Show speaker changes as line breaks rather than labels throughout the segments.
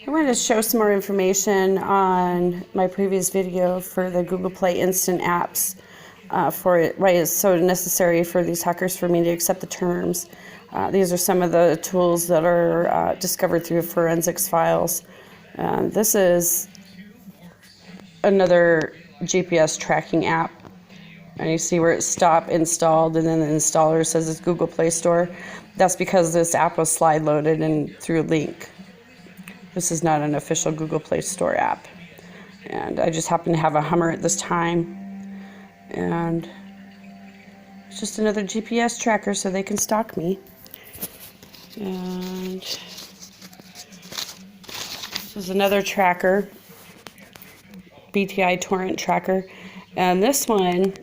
I wanted to show some more information on my previous video for the Google Play Instant apps for it, why it's so necessary for these hackers for me to accept the terms. These are some of the tools that are discovered through forensics files. This is another GPS tracking app. And you see where it's stop installed, and then the installer says it's Google Play Store. That's because this app was slide loaded and through a link. This is not an official Google Play Store app. And I just happen to have a Hummer at this time. And it's just another GPS tracker so they can stalk me. And this is another tracker, BTI torrent tracker. And this one,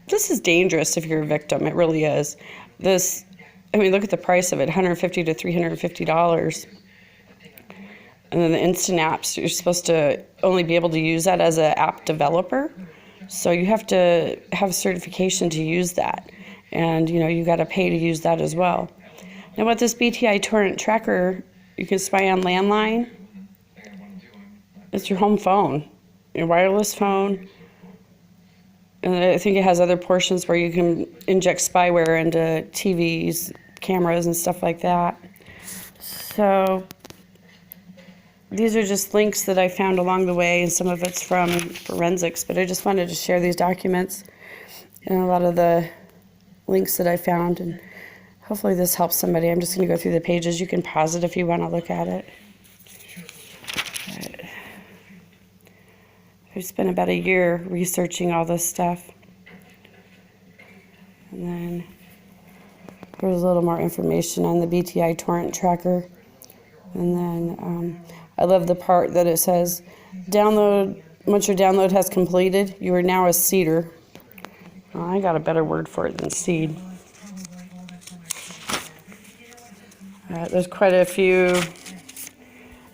this is dangerous if you're a victim. It really is. This, I mean, look at the price of it, $150 to $350. And then the instant apps, you're supposed to only be able to use that as an app developer. So you have to have certification to use that. And, you know, you got to pay to use that as well. Now with this BTI torrent tracker, you can spy on landline. It's your home phone, your wireless phone. And I think it has other portions where you can inject spyware into TVs, cameras, and stuff like that. So these are just links that I found along the way, and some of it's from forensics, but I just wanted to share these documents and a lot of the links that I found, and hopefully this helps somebody. I'm just going to go through the pages. You can pause it if you want to look at it. I've spent about a year researching all this stuff. And then here's a little more information on the BTI torrent tracker. And then I love the part that it says, download, once your download has completed, you are now a seeder. Well, I got a better word for it than seed. There's quite a few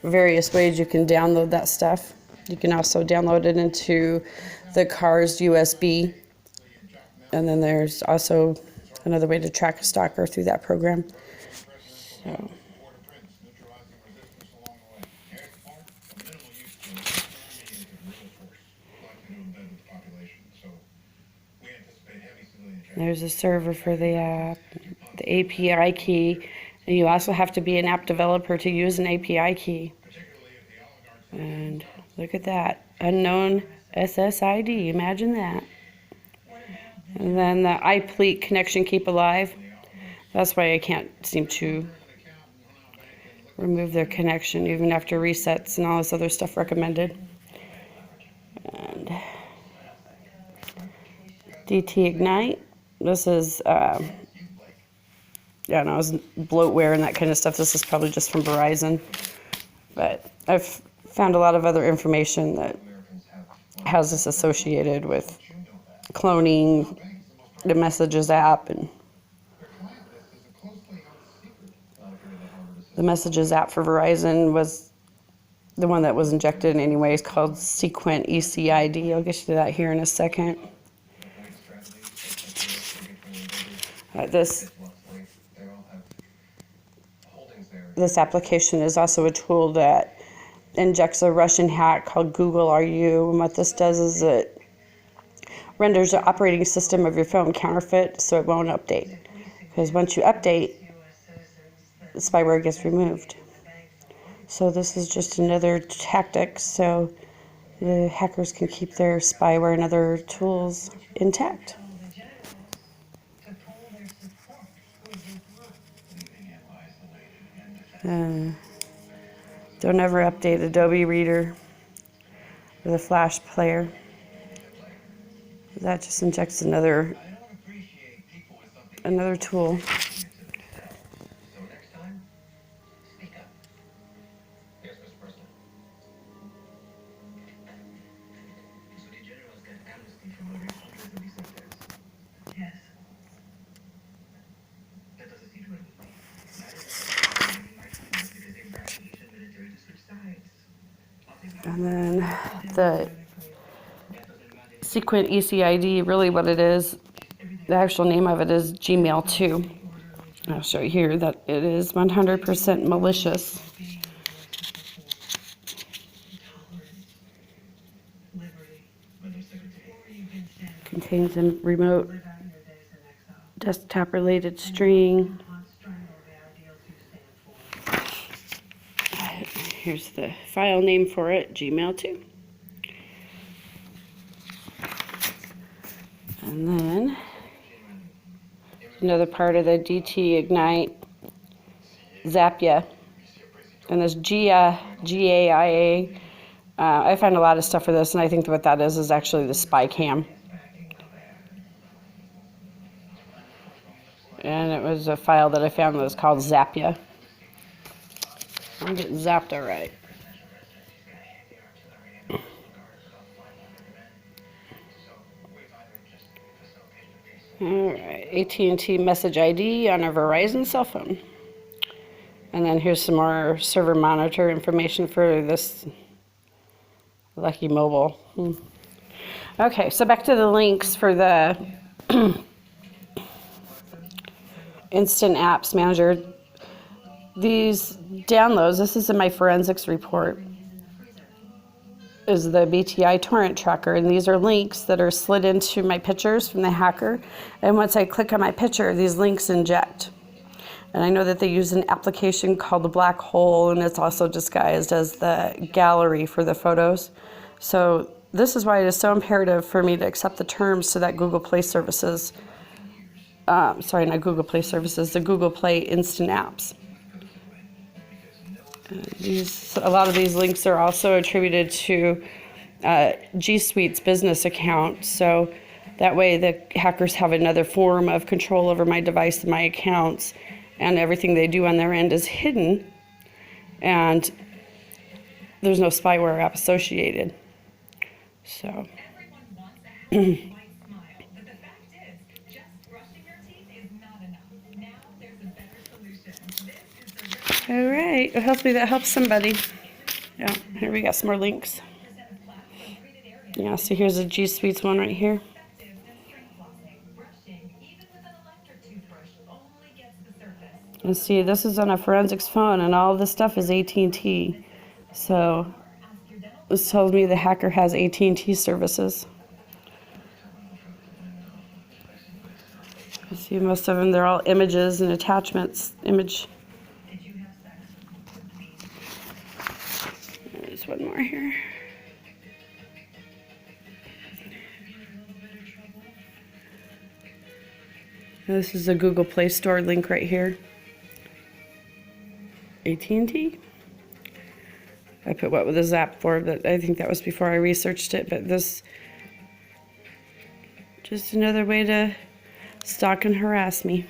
various ways you can download that stuff. You can also download it into the car's USB. And then there's also another way to track a stalker through that program. So. There's a server for the app, the API key, and you also have to be an app developer to use an API key. And look at that, unknown SSID, imagine that. And then the iPleat connection keep alive. That's why I can't seem to remove their connection even after resets and all this other stuff recommended. And DT Ignite. This is, yeah, no, it's bloatware and that kind of stuff. This is probably just from Verizon. But I've found a lot of other information that has this associated with cloning, the Messages app, and the Messages app for Verizon was the one that was injected in anyways, called Sequent ECID. I'll get you to that here in a second. This application is also a tool that injects a Russian hack called Google Are You, and what this does is it renders the operating system of your phone counterfeit so it won't update. Because once you update, the spyware gets removed. So this is just another tactic so the hackers can keep their spyware and other tools intact. Don't ever update Adobe Reader with a Flash player. That just injects another tool. And then the Sequent ECID, really what it is, the actual name of it is Gmail 2. I'll show you here that it is 100% malicious. contains a remote desktop related string. Here's the file name for it, Gmail too. And then another part of the DT Ignite Zappia. And this GAIA. I find a lot of stuff for this, and I think what that is actually the spy cam. And it was a file that I found that was called Zappia. I'm getting zapped all right. All right, AT&T message ID on a Verizon cell phone. And then here's some more server monitor information for this Lucky Mobile. Okay, so back to the links for the Instant Apps Manager. These downloads, this is in my forensics report, is the BTI torrent tracker, and these are links that are slid into my pictures from the hacker, and once I click on my picture, these links inject. And I know that they use an application called the Black Hole, and it's also disguised as the gallery for the photos. So this is why it is so imperative for me to accept the terms to that Google Play Services, sorry, not Google Play Services, the Google Play Instant Apps. A lot of these links are also attributed to G Suite's business account, so that way the hackers have another form of control over my device and my accounts, and everything they do on their end is hidden, and there's no spyware app associated. So. All right, well, hopefully that helps somebody. Yeah, here we got some more links. Yeah, so here's a G Suites one right here. And see, this is on a forensics phone, and all this stuff is AT&T. So this tells me the hacker has AT&T services. You see, most of them, they're all images and attachments. There's one more here. This is a Google Play Store link right here. AT&T. I put what with a zap for, but I think that was before I researched it. But this, just another way to stalk and harass me.